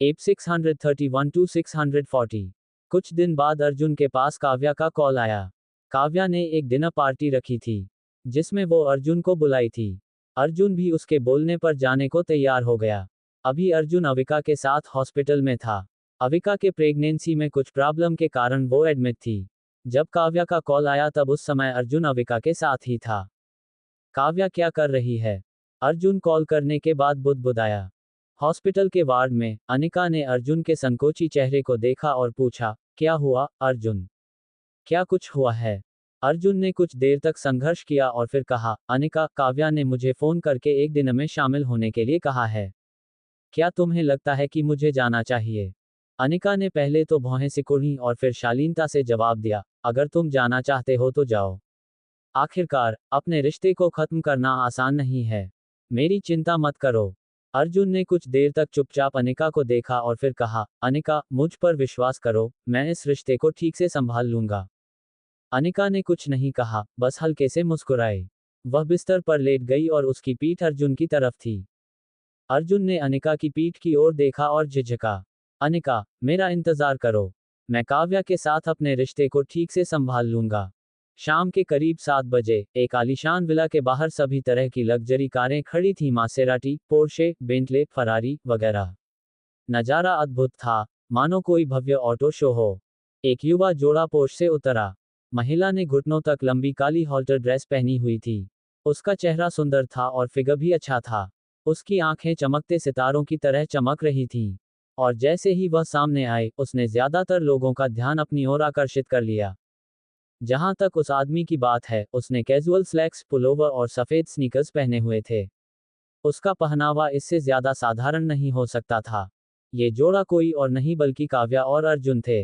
App 631 to 640। कुछ दिन बाद अर्जुन के पास काव्या का कॉल आया। काव्या ने एक डिनर पार्टी रखी थी जिसमें वो अर्जुन को बुलाई थी। अर्जुन भी उसके बोलने पर जाने को तैयार हो गया। अभी अर्जुन अविका के साथ हॉस्पिटल में था। अविका के प्रेगनेंसी में कुछ प्रॉब्लम के कारण वो एडमिट थी। जब काव्या का कॉल आया तब उस समय अर्जुन अविका के साथ ही था। काव्या क्या कर रही है? अर्जुन कॉल करने के बाद बुदबुदाया। हॉस्पिटल के वार्ड में अनिका ने अर्जुन के संकोची चेहरे को देखा और पूछा, क्या हुआ अर्जुन? क्या कुछ हुआ है? अर्जुन ने कुछ देर तक संघर्ष किया और फिर कहा, अनिका, काव्या ने मुझे फोन करके एक डिनर में शामिल होने के लिए कहा है। क्या तुम्हें लगता है कि मुझे जाना चाहिए? अनिका ने पहले तो भौहें सिकुड़ी और फिर शालीनता से जवाब दिया, अगर तुम जाना चाहते हो तो जाओ। आखिरकार, अपने रिश्ते को खत्म करना आसान नहीं है। मेरी चिंता मत करो। अर्जुन ने कुछ देर तक चुपचाप अनिका को देखा और फिर कहा, अनिका, मुझ पर विश्वास करो, मैं इस रिश्ते को ठीक से संभाल लूंगा। अनिका ने कुछ नहीं कहा, बस हल्के से मुस्कुराई। वह बिस्तर पर लेट गई और उसकी पीठ अर्जुन की तरफ थी। अर्जुन ने अनिका की पीठ की ओर देखा और झिझका। अनिका, मेरा इंतजार करो। मैं काव्या के साथ अपने रिश्ते को ठीक से संभाल लूंगा। शाम के करीब 7 बजे एक आलीशान विला के बाहर सभी तरह की लग्जरी कारें खड़ी थीं, मासेराटी, पोर्शे, बेंटले, फरारी वगैरह। नजारा अद्भुत था, मानो कोई भव्य ऑटो शो हो। एक युवा जोड़ा पोर्श से उतरा। महिला ने घुटनों तक लंबी काली हॉल्टर ड्रेस पहनी हुई थी। उसका चेहरा सुंदर था और फिगर भी अच्छा था। उसकी आंखें चमकते सितारों की तरह चमक रही थीं। और जैसे ही वह सामने आए, उसने ज्यादातर लोगों का ध्यान अपनी ओर आकर्षित कर लिया। जहां तक उस आदमी की बात है, उसने कैजुअल स्लैक्स, पुलोवर और सफेद स्नीकर्स पहने हुए थे। उसका पहनावा इससे ज्यादा साधारण नहीं हो सकता था। ये जोड़ा कोई और नहीं बल्कि काव्या और अर्जुन थे।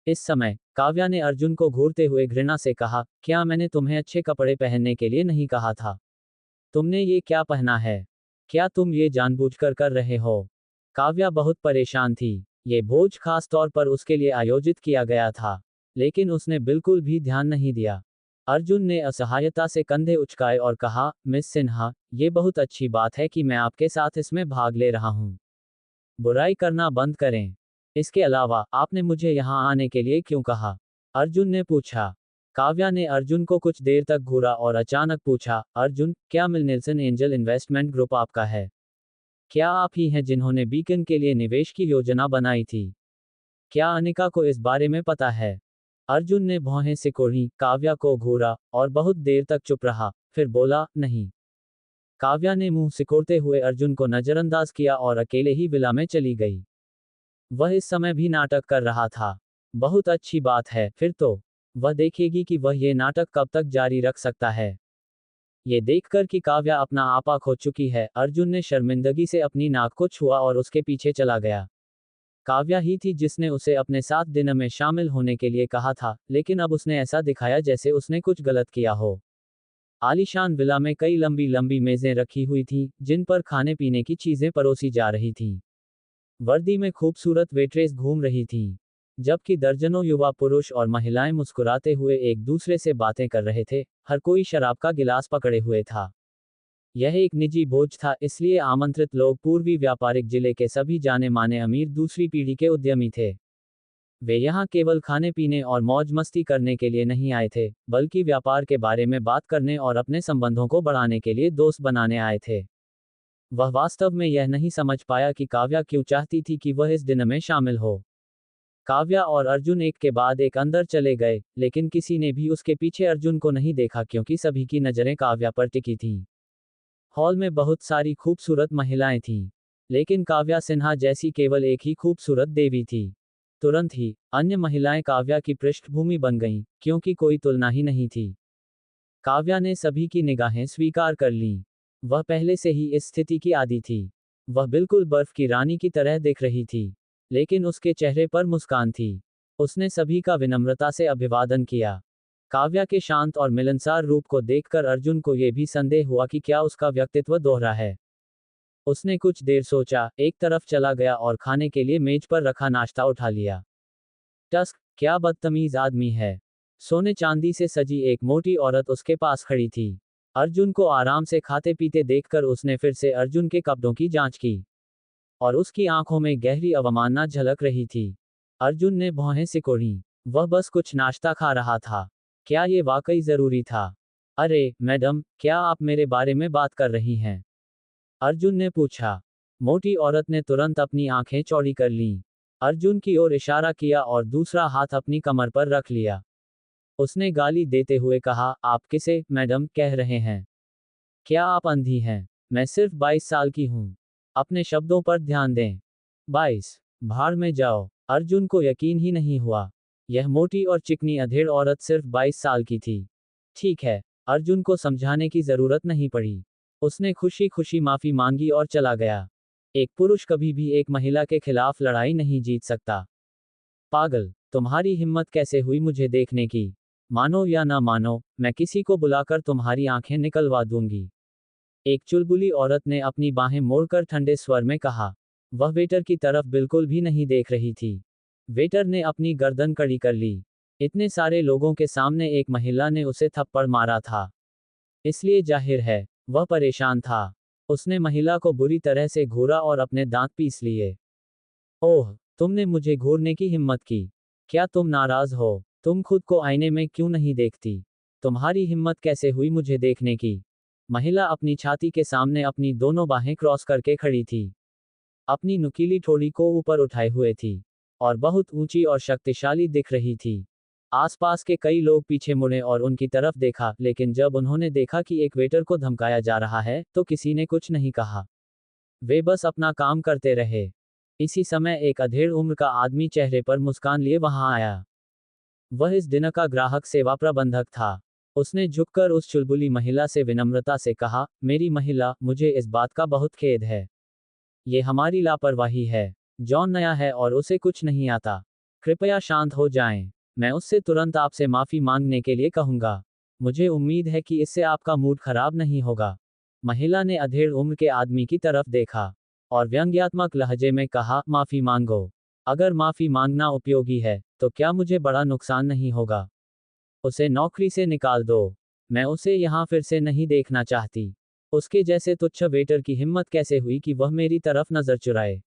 इस समय काव्या ने अर्जुन को घूरते हुए घृणा से कहा, क्या मैंने तुम्हें अच्छे कपड़े पहनने के लिए नहीं कहा था? तुमने ये क्या पहना है? क्या तुम ये जानबूझकर कर रहे हो? काव्या बहुत परेशान थी। ये भोज खास तौर पर उसके लिए आयोजित किया गया था, लेकिन उसने बिल्कुल भी ध्यान नहीं दिया। अर्जुन ने असहायता से कंधे उचकाए और कहा, मिस सिन्हा, ये बहुत अच्छी बात है कि मैं आपके साथ इसमें भाग ले रहा हूँ। बुराई करना बंद करें। इसके अलावा आपने मुझे यहाँ आने के लिए क्यों कहा? अर्जुन ने पूछा। काव्या ने अर्जुन को कुछ देर तक घूरा और अचानक पूछा, अर्जुन, क्या मिलनेल्सन एंजल इन्वेस्टमेंट ग्रुप आपका है? क्या आप ही हैं जिन्होंने बीकन के लिए निवेश की योजना बनाई थी? क्या अनिका को इस बारे में पता है? अर्जुन ने भौहें सिकोड़ी, काव्या को घूरा और बहुत देर तक चुप रहा, फिर बोला, नहीं। काव्या ने मुंह सिकोड़ते हुए अर्जुन को नजरअंदाज किया और अकेले ही विला में चली गई। वह इस समय भी नाटक कर रहा था। बहुत अच्छी बात है, फिर तो वह देखेगी कि वह ये नाटक कब तक जारी रख सकता है। ये देखकर कि काव्या अपना आपा खो चुकी है, अर्जुन ने शर्मिंदगी से अपनी नाक को छुआ और उसके पीछे चला गया। काव्या ही थी जिसने उसे अपने साथ डिनर में शामिल होने के लिए कहा था, लेकिन अब उसने ऐसा दिखाया जैसे उसने कुछ गलत किया हो। आलीशान विला में कई लंबी लंबी मेजें रखी हुई थीं, जिन पर खाने पीने की चीजें परोसी जा रही थीं। वर्दी में खूबसूरत वेट्रेस घूम रही थीं, जबकि दर्जनों युवा पुरुष और महिलाएं मुस्कुराते हुए एक दूसरे से बातें कर रहे थे। हर कोई शराब का गिलास पकड़े हुए था। यह एक निजी भोज था, इसलिए आमंत्रित लोग पूर्वी व्यापारिक जिले के सभी जाने माने अमीर दूसरी पीढ़ी के उद्यमी थे। वे यहाँ केवल खाने पीने और मौज मस्ती करने के लिए नहीं आए थे, बल्कि व्यापार के बारे में बात करने और अपने संबंधों को बढ़ाने के लिए दोस्त बनाने आए थे। वह वास्तव में यह नहीं समझ पाया कि काव्या क्यों चाहती थी कि वह इस डिनर में शामिल हो। काव्या और अर्जुन एक के बाद एक अंदर चले गए, लेकिन किसी ने भी उसके पीछे अर्जुन को नहीं देखा क्योंकि सभी की नजरें काव्या पर टिकी थीं। हॉल में बहुत सारी खूबसूरत महिलाएं थीं, लेकिन काव्या सिन्हा जैसी केवल एक ही खूबसूरत देवी थी। तुरंत ही अन्य महिलाएं काव्या की पृष्ठभूमि बन गईं, क्योंकि कोई तुलना ही नहीं थी। काव्या ने सभी की निगाहें स्वीकार कर लीं। वह पहले से ही इस स्थिति की आदी थी। वह बिल्कुल बर्फ की रानी की तरह दिख रही थी, लेकिन उसके चेहरे पर मुस्कान थी। उसने सभी का विनम्रता से अभिवादन किया। काव्या के शांत और मिलनसार रूप को देखकर अर्जुन को यह भी संदेह हुआ कि क्या उसका व्यक्तित्व दोहरा है। उसने कुछ देर सोचा, एक तरफ चला गया और खाने के लिए मेज पर रखा नाश्ता उठा लिया। टस्क, क्या बदतमीज आदमी है। सोने चांदी से सजी एक मोटी औरत उसके पास खड़ी थी। अर्जुन को आराम से खाते पीते देखकर उसने फिर से अर्जुन के कपड़ों की जांच की। और उसकी आंखों में गहरी अवमानना झलक रही थी। अर्जुन ने भौहें सिकोड़ी। वह बस कुछ नाश्ता खा रहा था। क्या ये वाकई जरूरी था? अरे मैडम, क्या आप मेरे बारे में बात कर रही हैं? अर्जुन ने पूछा। मोटी औरत ने तुरंत अपनी आंखें चौड़ी कर लीं। अर्जुन की ओर इशारा किया और दूसरा हाथ अपनी कमर पर रख लिया। उसने गाली देते हुए कहा, आप किसे मैडम कह रहे हैं? क्या आप अंधी हैं? मैं सिर्फ 22 साल की हूं। अपने शब्दों पर ध्यान दें। 22? भाड़ में जाओ। अर्जुन को यकीन ही नहीं हुआ। यह मोटी और चिकनी अधेड़ औरत सिर्फ 22 साल की थी। ठीक है, अर्जुन को समझाने की जरूरत नहीं पड़ी। उसने खुशी खुशी माफी मांगी और चला गया। एक पुरुष कभी भी एक महिला के खिलाफ लड़ाई नहीं जीत सकता। पागल, तुम्हारी हिम्मत कैसे हुई मुझे देखने की? मानो या ना मानो, मैं किसी को बुलाकर तुम्हारी आंखें निकलवा दूंगी। एक चुलबुली औरत ने अपनी बाहें मोड़कर ठंडे स्वर में कहा। वह वेटर की तरफ बिल्कुल भी नहीं देख रही थी। वेटर ने अपनी गर्दन कड़ी कर ली। इतने सारे लोगों के सामने एक महिला ने उसे थप्पड़ मारा था, इसलिए जाहिर है वह परेशान था। उसने महिला को बुरी तरह से घूरा और अपने दांत पीस लिए। ओह, तुमने मुझे घूरने की हिम्मत की। क्या तुम नाराज हो? तुम खुद को आईने में क्यों नहीं देखती? तुम्हारी हिम्मत कैसे हुई मुझे देखने की? महिला अपनी छाती के सामने अपनी दोनों बाहें क्रॉस करके खड़ी थी। अपनी नुकीली ठोड़ी को ऊपर उठाए हुए थी और बहुत ऊंची और शक्तिशाली दिख रही थी। आसपास के कई लोग पीछे मुड़े और उनकी तरफ देखा, लेकिन जब उन्होंने देखा कि एक वेटर को धमकाया जा रहा है, तो किसी ने कुछ नहीं कहा। वे बस अपना काम करते रहे। इसी समय एक अधेड़ उम्र का आदमी चेहरे पर मुस्कान लिए वहां आया। वह इस दिन का ग्राहक सेवा प्रबंधक था। उसने झुककर उस चुलबुली महिला से विनम्रता से कहा, मेरी महिला, मुझे इस बात का बहुत खेद है। ये हमारी लापरवाही है। जॉन नया है और उसे कुछ नहीं आता। कृपया शांत हो जाएं। मैं उससे तुरंत आपसे माफी मांगने के लिए कहूंगा। मुझे उम्मीद है कि इससे आपका मूड खराब नहीं होगा। महिला ने अधेड़ उम्र के आदमी की तरफ देखा और व्यंग्यात्मक लहजे में कहा, माफी मांगो। अगर माफी मांगना उपयोगी है, तो क्या मुझे बड़ा नुकसान नहीं होगा? उसे नौकरी से निकाल दो। मैं उसे यहाँ फिर से नहीं देखना चाहती। उसके जैसे तुच्छ वेटर की हिम्मत कैसे हुई कि वह मेरी तरफ नजर चुराए?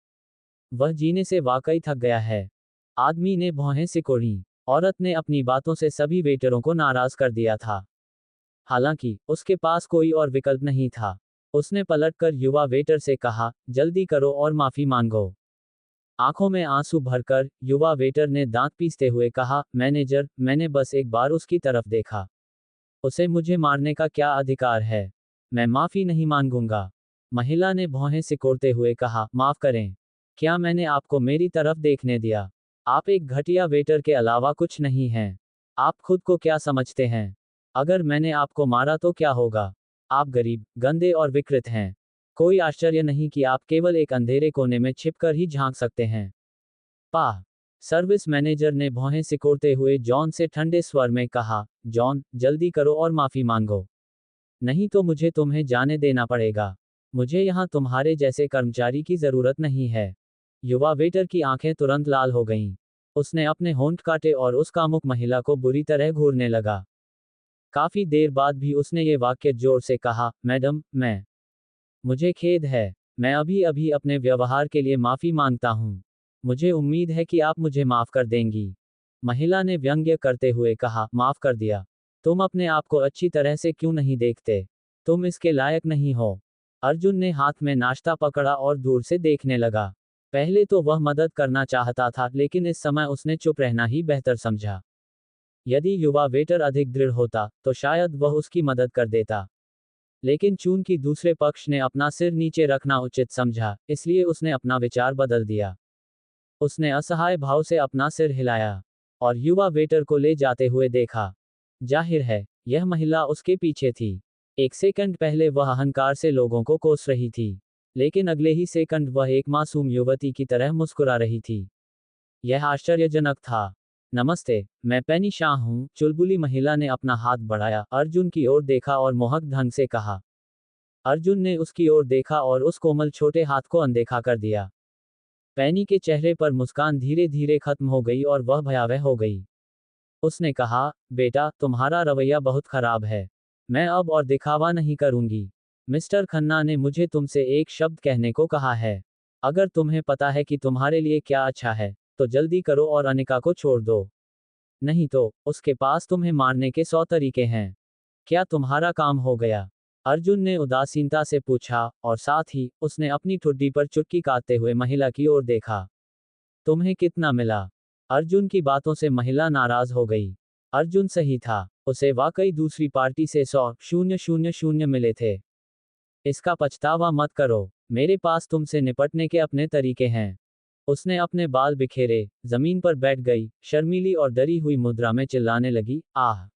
वह जीने से वाकई थक गया है। आदमी ने भौहें सिकोड़ी। औरत ने अपनी बातों से सभी वेटरों को नाराज कर दिया था। हालांकि उसके पास कोई और विकल्प नहीं था। उसने पलटकर युवा वेटर से कहा, जल्दी करो और माफी मांगो। आंखों में आंसू भरकर युवा वेटर ने दांत पीसते हुए कहा, मैनेजर, मैंने बस एक बार उसकी तरफ देखा। उसे मुझे मारने का क्या अधिकार है? मैं माफी नहीं मांगूंगा। महिला ने भौहें सिकोड़ते हुए कहा, माफ करें। क्या मैंने आपको मेरी तरफ देखने दिया? आप एक घटिया वेटर के अलावा कुछ नहीं हैं। आप खुद को क्या समझते हैं? अगर मैंने आपको मारा तो क्या होगा? आप गरीब, गंदे और विकृत हैं। कोई आश्चर्य नहीं कि आप केवल एक अंधेरे कोने में छिपकर ही झांक सकते हैं। पाह। सर्विस मैनेजर ने भौहें सिकोड़ते हुए जॉन से ठंडे स्वर में कहा, जॉन, जल्दी करो और माफी मांगो। नहीं तो मुझे तुम्हें जाने देना पड़ेगा। मुझे यहाँ तुम्हारे जैसे कर्मचारी की जरूरत नहीं है। युवा वेटर की आंखें तुरंत लाल हो गईं। उसने अपने होंठ काटे और उस कामुक महिला को बुरी तरह घूरने लगा। काफी देर बाद भी उसने ये वाक्य जोर से कहा, मैडम, मुझे खेद है। मैं अभी अभी अपने व्यवहार के लिए माफी मांगता हूँ। मुझे उम्मीद है कि आप मुझे माफ कर देंगी। महिला ने व्यंग्य करते हुए कहा, माफ कर दिया? तुम अपने आप को अच्छी तरह से क्यों नहीं देखते? तुम इसके लायक नहीं हो। अर्जुन ने हाथ में नाश्ता पकड़ा और दूर से देखने लगा। पहले तो वह मदद करना चाहता था, लेकिन इस समय उसने चुप रहना ही बेहतर समझा। यदि युवा वेटर अधिक दृढ़ होता, तो शायद वह उसकी मदद कर देता। लेकिन चूंकि दूसरे पक्ष ने अपना सिर नीचे रखना उचित समझा, इसलिए उसने अपना विचार बदल दिया। उसने असहाय भाव से अपना सिर हिलाया और युवा वेटर को ले जाते हुए देखा। जाहिर है, यह महिला उसके पीछे थी। एक सेकंड पहले वह अहंकार से लोगों को कोस रही थी, लेकिन अगले ही सेकंड वह एक मासूम युवती की तरह मुस्कुरा रही थी। यह आश्चर्यजनक था। नमस्ते, मैं पेनी शाह हूँ, चुलबुली महिला ने अपना हाथ बढ़ाया, अर्जुन की ओर देखा और मोहक ढंग से कहा। अर्जुन ने उसकी ओर देखा और उस कोमल छोटे हाथ को अनदेखा कर दिया। पैनी के चेहरे पर मुस्कान धीरे धीरे खत्म हो गई और वह भयावह हो गई। उसने कहा, बेटा, तुम्हारा रवैया बहुत खराब है। मैं अब और दिखावा नहीं करूंगी। मिस्टर खन्ना ने मुझे तुमसे एक शब्द कहने को कहा है। अगर तुम्हें पता है कि तुम्हारे लिए क्या अच्छा है, तो जल्दी करो और अनिका को छोड़ दो। नहीं तो, उसके पास तुम्हें मारने के 100 तरीके हैं। क्या तुम्हारा काम हो गया? अर्जुन ने उदासीनता से पूछा, और साथ ही, उसने अपनी ठुड्डी पर चुटकी काटते हुए महिला की ओर देखा। तुम्हें कितना मिला? अर्जुन की बातों से महिला नाराज हो गई। अर्जुन सही था, उसे वाकई दूसरी पार्टी से 100,000 मिले थे। इसका पछतावा मत करो, मेरे पास तुमसे निपटने के अपने तरीके हैं। उसने अपने बाल बिखेरे, जमीन पर बैठ गई, शर्मीली और डरी हुई मुद्रा में चिल्लाने लगी, आह!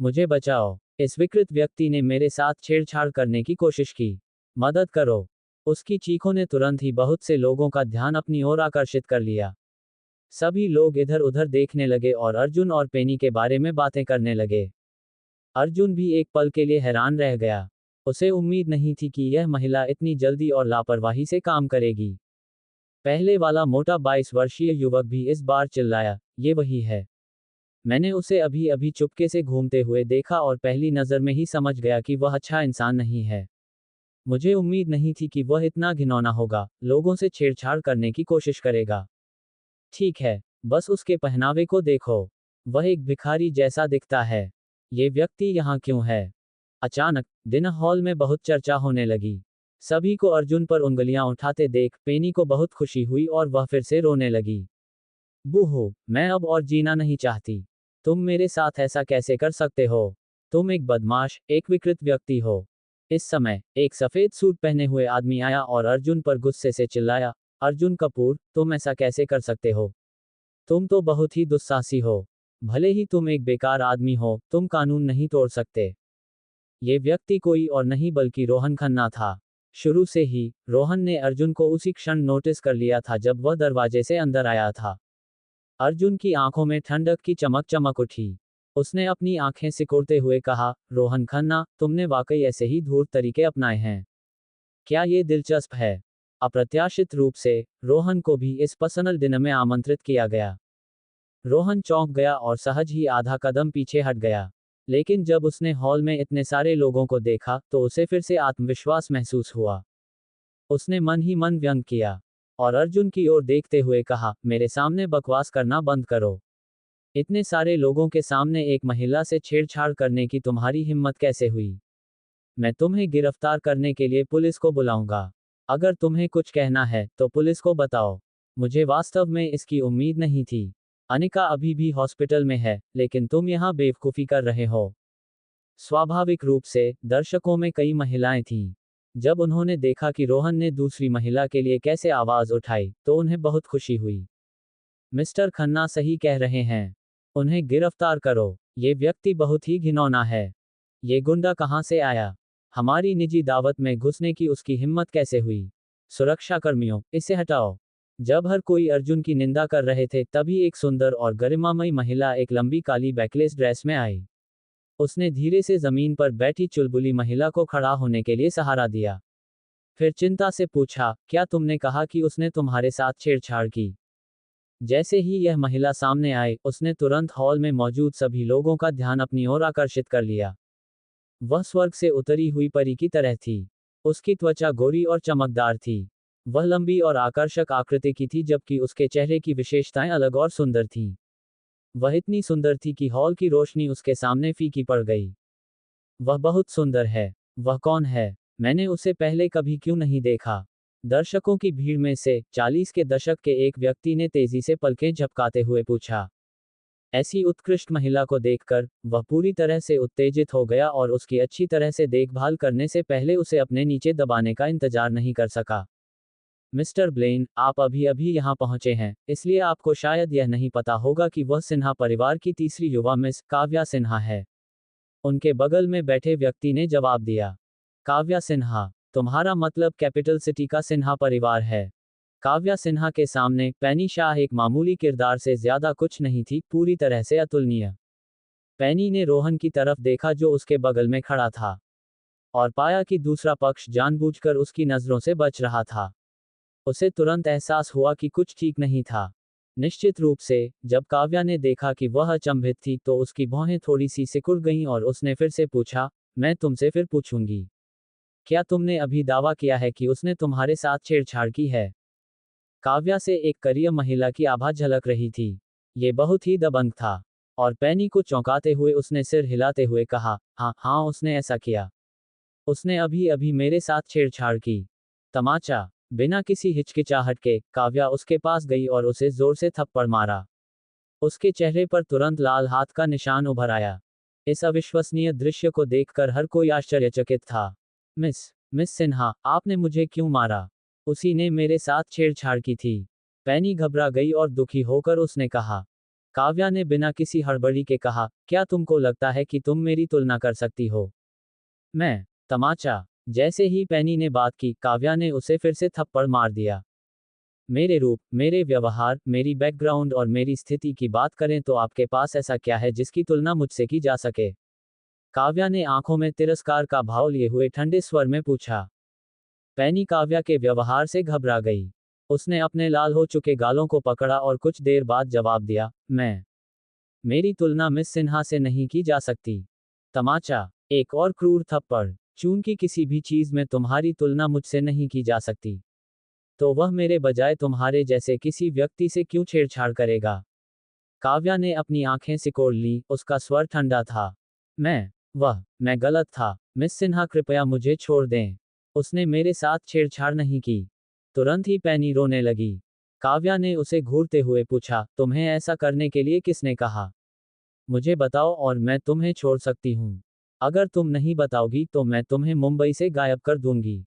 मुझे बचाओ! इस विकृत व्यक्ति ने मेरे साथ छेड़छाड़ करने की कोशिश की। मदद करो! उसकी चीखों ने तुरंत ही बहुत से लोगों का ध्यान अपनी ओर आकर्षित कर लिया। सभी लोग इधर उधर देखने लगे और अर्जुन और पेनी के बारे में बातें करने लगे। अर्जुन भी एक पल के लिए हैरान रह गया। उसे उम्मीद नहीं थी कि यह महिला इतनी जल्दी और लापरवाही से काम करेगी। पहले वाला मोटा 22 वर्षीय युवक भी इस बार चिल्लाया, ये वही है। मैंने उसे अभी अभी चुपके से घूमते हुए देखा और पहली नज़र में ही समझ गया कि वह अच्छा इंसान नहीं है। मुझे उम्मीद नहीं थी कि वह इतना घिनौना होगा, लोगों से छेड़छाड़ करने की कोशिश करेगा। ठीक है, बस उसके पहनावे को देखो। वह एक भिखारी जैसा दिखता है। ये व्यक्ति यहाँ क्यों है? अचानक, डिनर हॉल में बहुत चर्चा होने लगी। सभी को अर्जुन पर उंगलियां उठाते देख पेनी को बहुत खुशी हुई और वह फिर से रोने लगी। बूहो, मैं अब और जीना नहीं चाहती। तुम मेरे साथ ऐसा कैसे कर सकते हो? तुम एक बदमाश, एक विकृत व्यक्ति हो। इस समय, एक सफेद सूट पहने हुए आदमी आया और अर्जुन पर गुस्से से चिल्लाया, अर्जुन कपूर, तुम ऐसा कैसे कर सकते हो? तुम तो बहुत ही दुस्साहसी हो। भले ही तुम एक बेकार आदमी हो, तुम कानून नहीं तोड़ सकते। ये व्यक्ति कोई और नहीं बल्कि रोहन खन्ना था। शुरू से ही, रोहन ने अर्जुन को उसी क्षण नोटिस कर लिया था जब वह दरवाजे से अंदर आया था। अर्जुन की आंखों में ठंडक की चमक चमक उठी। उसने अपनी आंखें सिकोड़ते हुए कहा, रोहन खन्ना, तुमने वाकई ऐसे ही धूर्त तरीके अपनाए हैं। क्या ये दिलचस्प है? अप्रत्याशित रूप से, रोहन को भी इस पर्सनल डिनर में आमंत्रित किया गया। रोहन चौंक गया और सहज ही आधा कदम पीछे हट गया। लेकिन जब उसने हॉल में इतने सारे लोगों को देखा, तो उसे फिर से आत्मविश्वास महसूस हुआ। उसने मन ही मन व्यंग किया और अर्जुन की ओर देखते हुए कहा, मेरे सामने बकवास करना बंद करो। इतने सारे लोगों के सामने एक महिला से छेड़छाड़ करने की तुम्हारी हिम्मत कैसे हुई? मैं तुम्हें गिरफ्तार करने के लिए पुलिस को बुलाऊंगा। अगर तुम्हें कुछ कहना है, तो पुलिस को बताओ। मुझे वास्तव में इसकी उम्मीद नहीं थी। अनिका अभी भी हॉस्पिटल में है, लेकिन तुम यहाँ बेवकूफ़ी कर रहे हो। स्वाभाविक रूप से, दर्शकों में कई महिलाएं थीं। जब उन्होंने देखा कि रोहन ने दूसरी महिला के लिए कैसे आवाज़ उठाई, तो उन्हें बहुत खुशी हुई। मिस्टर खन्ना सही कह रहे हैं। उन्हें गिरफ्तार करो। ये व्यक्ति बहुत ही घिनौना है। ये गुंडा कहाँ से आया? हमारी निजी दावत में घुसने की उसकी हिम्मत कैसे हुई? सुरक्षाकर्मियों, इसे हटाओ। जब हर कोई अर्जुन की निंदा कर रहे थे, तभी एक सुंदर और गरिमामयी महिला एक लंबी काली बैकलेस ड्रेस में आई। उसने धीरे से जमीन पर बैठी चुलबुली महिला को खड़ा होने के लिए सहारा दिया। फिर चिंता से पूछा, क्या तुमने कहा कि उसने तुम्हारे साथ छेड़छाड़ की? जैसे ही यह महिला सामने आई, उसने तुरंत हॉल में मौजूद सभी लोगों का ध्यान अपनी ओर आकर्षित कर लिया। वह स्वर्ग से उतरी हुई परी की तरह थी। उसकी त्वचा गोरी और चमकदार थी। वह लंबी और आकर्षक आकृति की थी, जबकि उसके चेहरे की विशेषताएं अलग और सुंदर थीं। वह इतनी सुंदर थी कि हॉल की रोशनी उसके सामने फीकी पड़ गई। वह बहुत सुंदर है। वह कौन है? मैंने उसे पहले कभी क्यों नहीं देखा? दर्शकों की भीड़ में से 40 के दशक के एक व्यक्ति ने तेजी से पलकें झपकाते हुए पूछा। ऐसी उत्कृष्ट महिला को देखकर, वह पूरी तरह से उत्तेजित हो गया और उसकी अच्छी तरह से देखभाल करने से पहले उसे अपने नीचे दबाने का इंतजार नहीं कर सका। मिस्टर ब्लेन, आप अभी अभी यहाँ पहुँचे हैं, इसलिए आपको शायद यह नहीं पता होगा कि वह सिन्हा परिवार की तीसरी युवा मिस काव्या सिन्हा है। उनके बगल में बैठे व्यक्ति ने जवाब दिया। काव्या सिन्हा? तुम्हारा मतलब कैपिटल सिटी का सिन्हा परिवार है? काव्या सिन्हा के सामने पैनी शाह एक मामूली किरदार से ज्यादा कुछ नहीं थी, पूरी तरह से अतुलनीय। पैनी ने रोहन की तरफ देखा जो उसके बगल में खड़ा था, और पाया कि दूसरा पक्ष जानबूझकर उसकी नजरों से बच रहा था। उसे तुरंत एहसास हुआ कि कुछ ठीक नहीं था। निश्चित रूप से, जब काव्या ने देखा कि वह अचंभित थी, तो उसकी भौहें थोड़ी सी सिकुड़ गईं और उसने फिर से पूछा, मैं तुमसे फिर पूछूंगी। क्या तुमने अभी दावा किया है कि उसने तुम्हारे साथ छेड़छाड़ की है? काव्या से एक करियर महिला की आभा झलक रही थी। ये बहुत ही दबंग था। और पैनी को चौंकाते हुए उसने सिर हिलाते हुए कहा, हाँ हाँ, उसने ऐसा किया। उसने अभी अभी मेरे साथ छेड़छाड़ की। तमाचा। बिना किसी हिचकिचाहट के काव्या उसके पास गई और उसे जोर से थप्पड़ मारा। उसके चेहरे पर तुरंत लाल हाथ का निशान उभर आया। इस अविश्वसनीय दृश्य को देखकर हर कोई आश्चर्यचकित था। मिस सिन्हा, आपने मुझे क्यों मारा? उसी ने मेरे साथ छेड़छाड़ की थी। पैनी घबरा गई और दुखी होकर उसने कहा। काव्या ने बिना किसी हड़बड़ी के कहा, क्या तुमको लगता है कि तुम मेरी तुलना कर सकती हो? मैं। तमाचा। जैसे ही पैनी ने बात की, काव्या ने उसे फिर से थप्पड़ मार दिया। मेरे रूप, मेरे व्यवहार, मेरी बैकग्राउंड और मेरी स्थिति की बात करें तो आपके पास ऐसा क्या है जिसकी तुलना मुझसे की जा सके? काव्या ने आंखों में तिरस्कार का भाव लिए हुए ठंडे स्वर में पूछा। पैनी काव्या के व्यवहार से घबरा गई। उसने अपने लाल हो चुके गालों को पकड़ा और कुछ देर बाद जवाब दिया, मेरी तुलना मिस सिन्हा से नहीं की जा सकती। तमाचा। एक और क्रूर थप्पड़। चून की किसी भी चीज में तुम्हारी तुलना मुझसे नहीं की जा सकती, तो वह मेरे बजाय तुम्हारे जैसे किसी व्यक्ति से क्यों छेड़छाड़ करेगा? काव्या ने अपनी आंखें सिकोड़ ली, उसका स्वर ठंडा था। मैं गलत था। मिस सिन्हा, कृपया मुझे छोड़ दें। उसने मेरे साथ छेड़छाड़ नहीं की। तुरंत ही पैनी रोने लगी। काव्या ने उसे घूरते हुए पूछा, तुम्हें ऐसा करने के लिए किसने कहा? मुझे बताओ और मैं तुम्हें छोड़ सकती हूँ। अगर तुम नहीं बताओगी तो मैं तुम्हें मुंबई से गायब कर दूंगी।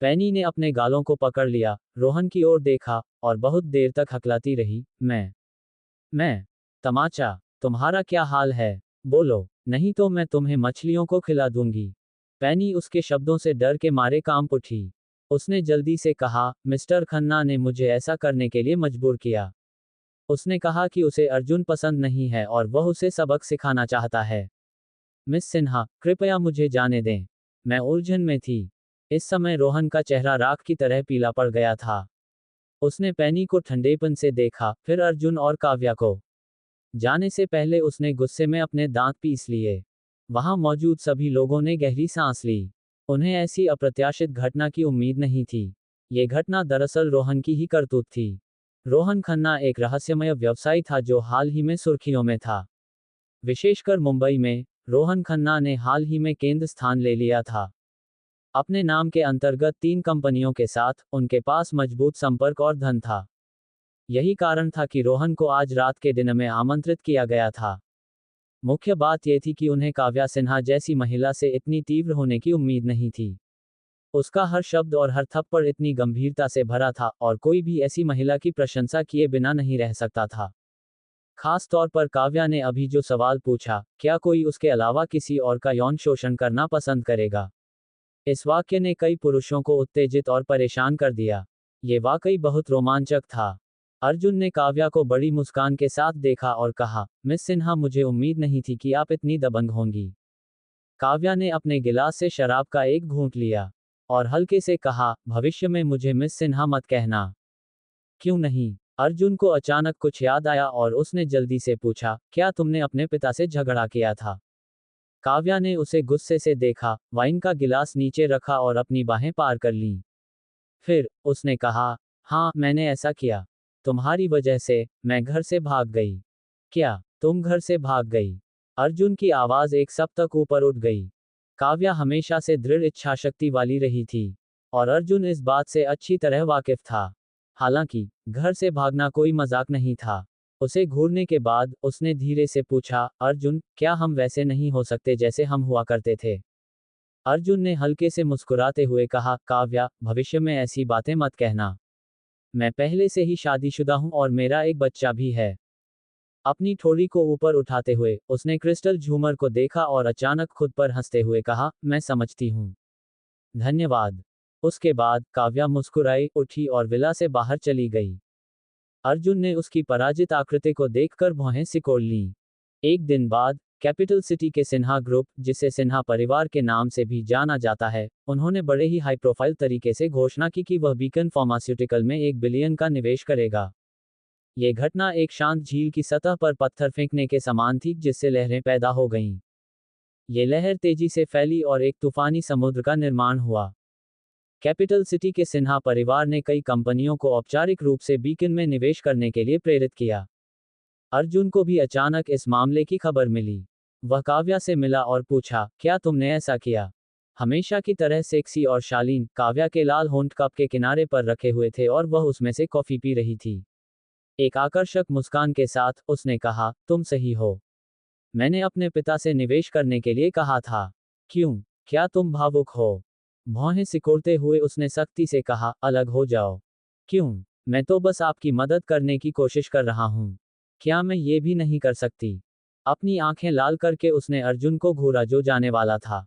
पैनी ने अपने गालों को पकड़ लिया, रोहन की ओर देखा, और बहुत देर तक हकलाती रही, मैं। तमाचा। तुम्हारा क्या हाल है? बोलो, नहीं तो मैं तुम्हें मछलियों को खिला दूंगी। पैनी उसके शब्दों से डर के मारे कांप उठी। उसने जल्दी से कहा, मिस्टर खन्ना ने मुझे ऐसा करने के लिए मजबूर किया। उसने कहा कि उसे अर्जुन पसंद नहीं है और वह उसे सबक सिखाना चाहता है। मिस सिन्हा, कृपया मुझे जाने दें। मैं उलझन में थी। इस समय रोहन का चेहरा राख की तरह पीला पड़ गया था। उसने पैनी को ठंडेपन से देखा, फिर अर्जुन और काव्या को। जाने से पहले उसने गुस्से में अपने दांत पीस लिए। वहां मौजूद सभी लोगों ने गहरी सांस ली। उन्हें ऐसी अप्रत्याशित घटना की उम्मीद नहीं थी। ये घटना दरअसल रोहन की ही करतूत थी। रोहन खन्ना एक रहस्यमय व्यवसायी था जो हाल ही में सुर्खियों में था। विशेषकर मुंबई में, रोहन खन्ना ने हाल ही में केंद्र स्थान ले लिया था। अपने नाम के अंतर्गत 3 कंपनियों के साथ, उनके पास मजबूत संपर्क और धन था। यही कारण था कि रोहन को आज रात के डिनर में आमंत्रित किया गया था। मुख्य बात यह थी कि उन्हें काव्या सिन्हा जैसी महिला से इतनी तीव्र होने की उम्मीद नहीं थी। उसका हर शब्द और हर थप्पड़ इतनी गंभीरता से भरा था, और कोई भी ऐसी महिला की प्रशंसा किए बिना नहीं रह सकता था। खास तौर पर काव्या ने अभी जो सवाल पूछा, क्या कोई उसके अलावा किसी और का यौन शोषण करना पसंद करेगा? इस वाक्य ने कई पुरुषों को उत्तेजित और परेशान कर दिया। ये वाकई बहुत रोमांचक था। अर्जुन ने काव्या को बड़ी मुस्कान के साथ देखा और कहा, मिस सिन्हा, मुझे उम्मीद नहीं थी कि आप इतनी दबंग होंगी। काव्या ने अपने गिलास से शराब का एक घूंट लिया और हल्के से कहा, भविष्य में मुझे मिस सिन्हा मत कहना। क्यों नहीं? अर्जुन को अचानक कुछ याद आया और उसने जल्दी से पूछा, क्या तुमने अपने पिता से झगड़ा किया था? काव्या ने उसे गुस्से से देखा, वाइन का गिलास नीचे रखा और अपनी बाहें पार कर लीं। फिर उसने कहा, हाँ, मैंने ऐसा किया। तुम्हारी वजह से मैं घर से भाग गई। क्या तुम घर से भाग गई? अर्जुन की आवाज एक सब तक ऊपर उठ गई। काव्या हमेशा से दृढ़ इच्छाशक्ति वाली रही थी, और अर्जुन इस बात से अच्छी तरह वाकिफ था। हालांकि घर से भागना कोई मजाक नहीं था। उसे घूरने के बाद उसने धीरे से पूछा, अर्जुन, क्या हम वैसे नहीं हो सकते जैसे हम हुआ करते थे? अर्जुन ने हल्के से मुस्कुराते हुए कहा, काव्या, भविष्य में ऐसी बातें मत कहना। मैं पहले से ही शादीशुदा हूं और मेरा एक बच्चा भी है। अपनी ठोड़ी को ऊपर उठाते हुए उसने क्रिस्टल झूमर को देखा और अचानक खुद पर हंसते हुए कहा, मैं समझती हूँ। धन्यवाद। उसके बाद काव्या मुस्कुराई, उठी और विला से बाहर चली गई। अर्जुन ने उसकी पराजित आकृति को देखकर भौहें सिकोड़ लीं। एक दिन बाद, कैपिटल सिटी के सिन्हा ग्रुप, जिसे सिन्हा परिवार के नाम से भी जाना जाता है, उन्होंने बड़े ही हाई प्रोफाइल तरीके से घोषणा की कि वह बीकन फार्मास्यूटिकल में 1 बिलियन का निवेश करेगा। ये घटना एक शांत झील की सतह पर पत्थर फेंकने के समान थी, जिससे लहरें पैदा हो गईं। ये लहर तेजी से फैली और एक तूफानी समुद्र का निर्माण हुआ। कैपिटल सिटी के सिन्हा परिवार ने कई कंपनियों को औपचारिक रूप से बीकन में निवेश करने के लिए प्रेरित किया। अर्जुन को भी अचानक इस मामले की खबर मिली। वह काव्या से मिला और पूछा, क्या तुमने ऐसा किया? हमेशा की तरह सेक्सी और शालीन, काव्या के लाल होंठ कप के किनारे पर रखे हुए थे और वह उसमें से कॉफी पी रही थी। एक आकर्षक मुस्कान के साथ उसने कहा, तुम सही हो। मैंने अपने पिता से निवेश करने के लिए कहा था। क्यों? क्या तुम भावुक हो? भौहें सिकोड़ते हुए उसने सख्ती से कहा, अलग हो जाओ। क्यों? मैं तो बस आपकी मदद करने की कोशिश कर रहा हूँ। क्या मैं ये भी नहीं कर सकती? अपनी आंखें लाल करके उसने अर्जुन को घूरा जो जाने वाला था।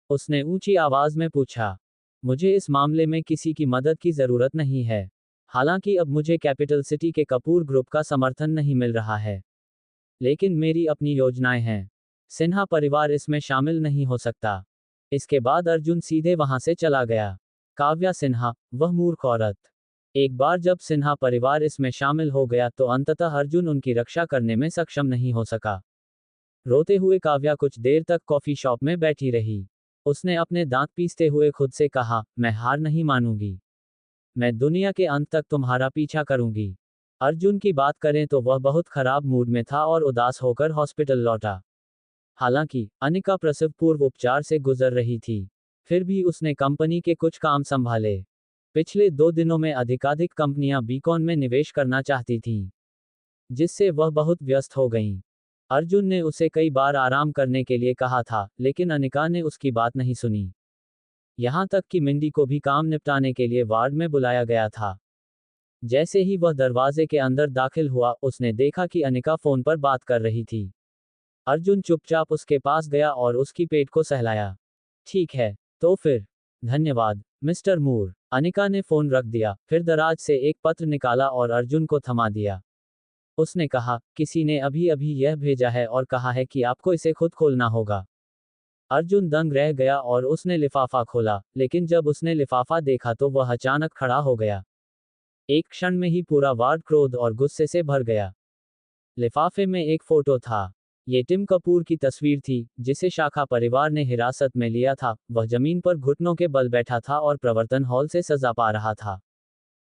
उसने ऊंची आवाज में पूछा, मुझे इस मामले में किसी की मदद की जरूरत नहीं है। हालांकि अब मुझे कैपिटल सिटी के कपूर ग्रुप का समर्थन नहीं मिल रहा है, लेकिन मेरी अपनी योजनाएं हैं। सिन्हा परिवार इसमें शामिल नहीं हो सकता। इसके बाद अर्जुन सीधे वहां से चला गया। काव्या सिन्हा, वह मूर्ख औरत। एक बार जब सिन्हा परिवार इसमें शामिल हो गया तो अंततः अर्जुन उनकी रक्षा करने में सक्षम नहीं हो सका। रोते हुए काव्या कुछ देर तक कॉफी शॉप में बैठी रही। उसने अपने दांत पीसते हुए खुद से कहा, मैं हार नहीं मानूंगी। मैं दुनिया के अंत तक तुम्हारा पीछा करूंगी। अर्जुन की बात करें तो वह बहुत खराब मूड में था और उदास होकर हॉस्पिटल लौटा। हालांकि अनिका प्रसव पूर्व उपचार से गुजर रही थी, फिर भी उसने कंपनी के कुछ काम संभाले। पिछले 2 दिनों में अधिकाधिक कंपनियां बीकॉन में निवेश करना चाहती थीं, जिससे वह बहुत व्यस्त हो गईं। अर्जुन ने उसे कई बार आराम करने के लिए कहा था, लेकिन अनिका ने उसकी बात नहीं सुनी। यहां तक कि मिंडी को भी काम निपटाने के लिए वार्ड में बुलाया गया था। जैसे ही वह दरवाजे के अंदर दाखिल हुआ, उसने देखा कि अनिका फोन पर बात कर रही थी। अर्जुन चुपचाप उसके पास गया और उसकी पेट को सहलाया। ठीक है, तो फिर। धन्यवाद, मिस्टर मूर। अनिका ने फोन रख दिया, फिर दराज से एक पत्र निकाला और अर्जुन को थमा दिया। उसने कहा, किसी ने अभी अभी यह भेजा है और कहा है कि आपको इसे खुद खोलना होगा। अर्जुन दंग रह गया और उसने लिफाफा खोला, लेकिन जब उसने लिफाफा देखा तो वह अचानक खड़ा हो गया। एक क्षण में ही पूरा वार्ड क्रोध और गुस्से से भर गया। लिफाफे में एक फोटो था। ये टिम कपूर की तस्वीर थी, जिसे शाखा परिवार ने हिरासत में लिया था। वह जमीन पर घुटनों के बल बैठा था और प्रवर्तन हॉल से सजा पा रहा था।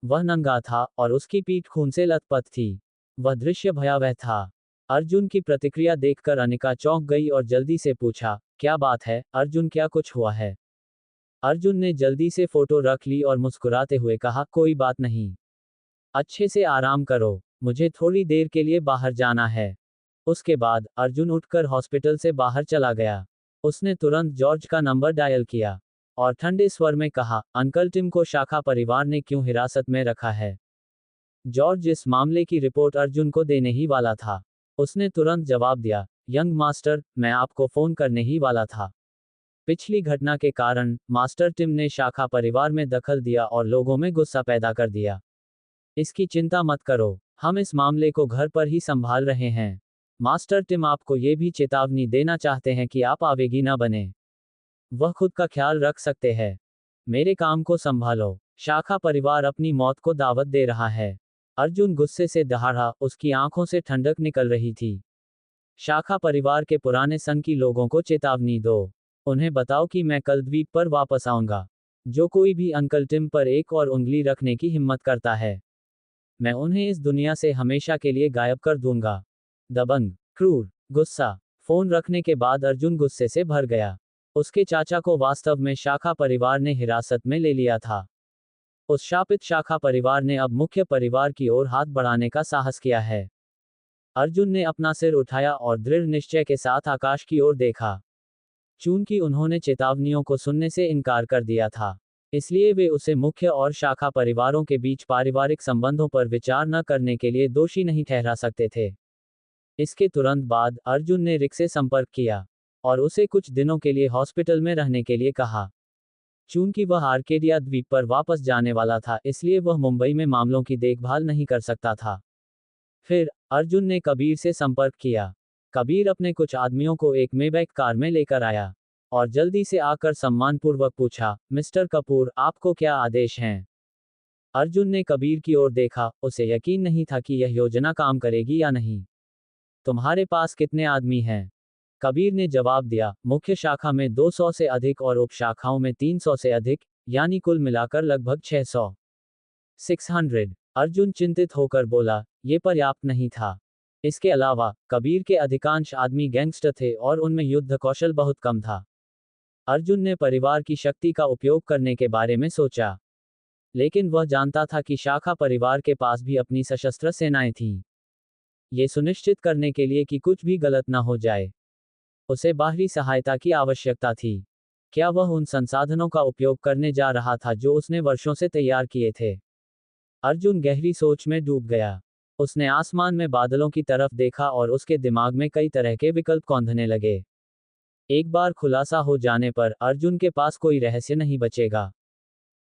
वह नंगा था और उसकी पीठ खून से लथपथ थी। वह दृश्य भयावह था। अर्जुन की प्रतिक्रिया देखकर अनिका चौंक गई और जल्दी से पूछा, क्या बात है अर्जुन, क्या कुछ हुआ है? अर्जुन ने जल्दी से फोटो रख ली और मुस्कुराते हुए कहा, कोई बात नहीं। अच्छे से आराम करो, मुझे थोड़ी देर के लिए बाहर जाना है। उसके बाद अर्जुन उठकर हॉस्पिटल से बाहर चला गया। उसने तुरंत जॉर्ज का नंबर डायल किया और ठंडे स्वर में कहा, अंकल टिम को शाखा परिवार ने क्यों हिरासत में रखा है? जॉर्ज इस मामले की रिपोर्ट अर्जुन को देने ही वाला था। उसने तुरंत जवाब दिया, यंग मास्टर, मैं आपको फोन करने ही वाला था। पिछली घटना के कारण मास्टर टिम ने शाखा परिवार में दखल दिया और लोगों में गुस्सा पैदा कर दिया। इसकी चिंता मत करो, हम इस मामले को घर पर ही संभाल रहे हैं। मास्टर टिम आपको ये भी चेतावनी देना चाहते हैं कि आप आवेगी न बने। वह खुद का ख्याल रख सकते हैं। मेरे काम को संभालो। शाखा परिवार अपनी मौत को दावत दे रहा है। अर्जुन गुस्से से दहाड़ा, उसकी आंखों से ठंडक निकल रही थी। शाखा परिवार के पुराने संघ की लोगों को चेतावनी दो। उन्हें बताओ कि मैं कल द्वीप पर वापस आऊंगा। जो कोई भी अंकल टिम पर एक और उंगली रखने की हिम्मत करता है, मैं उन्हें इस दुनिया से हमेशा के लिए गायब कर दूंगा। दबंग, क्रूर, गुस्सा। फोन रखने के बाद अर्जुन गुस्से से भर गया। उसके चाचा को वास्तव में शाखा परिवार ने हिरासत में ले लिया था। उस शापित शाखा परिवार ने अब मुख्य परिवार की ओर हाथ बढ़ाने का साहस किया है। अर्जुन ने अपना सिर उठाया और दृढ़ निश्चय के साथ आकाश की ओर देखा। चूंकि उन्होंने चेतावनियों को सुनने से इनकार कर दिया था, इसलिए वे उसे मुख्य और शाखा परिवारों के बीच पारिवारिक संबंधों पर विचार न करने के लिए दोषी नहीं ठहरा सकते थे। इसके तुरंत बाद अर्जुन ने रिक से संपर्क किया और उसे कुछ दिनों के लिए हॉस्पिटल में रहने के लिए कहा। चूंकि वह आर्केडिया द्वीप पर वापस जाने वाला था, इसलिए वह मुंबई में मामलों की देखभाल नहीं कर सकता था। फिर अर्जुन ने कबीर से संपर्क किया। कबीर अपने कुछ आदमियों को एक मेबैक कार में लेकर आया और जल्दी से आकर सम्मानपूर्वक पूछा, मिस्टर कपूर, आपको क्या आदेश हैं? अर्जुन ने कबीर की ओर देखा। उसे यकीन नहीं था कि यह योजना काम करेगी या नहीं। तुम्हारे पास कितने आदमी हैं? कबीर ने जवाब दिया, मुख्य शाखा में 200 से अधिक और उप शाखाओं में 300 से अधिक। यानी कुल मिलाकर लगभग 600। अर्जुन चिंतित होकर बोला, ये पर्याप्त नहीं था। इसके अलावा कबीर के अधिकांश आदमी गैंगस्टर थे और उनमें युद्ध कौशल बहुत कम था। अर्जुन ने परिवार की शक्ति का उपयोग करने के बारे में सोचा, लेकिन वह जानता था कि शाखा परिवार के पास भी अपनी सशस्त्र सेनाएं थीं। ये सुनिश्चित करने के लिए कि कुछ भी गलत न हो जाए, उसे बाहरी सहायता की आवश्यकता थी। क्या वह उन संसाधनों का उपयोग करने जा रहा था जो उसने वर्षों से तैयार किए थे? अर्जुन गहरी सोच में डूब गया। उसने आसमान में बादलों की तरफ देखा और उसके दिमाग में कई तरह के विकल्प कौंधने लगे। एक बार खुलासा हो जाने पर अर्जुन के पास कोई रहस्य नहीं बचेगा।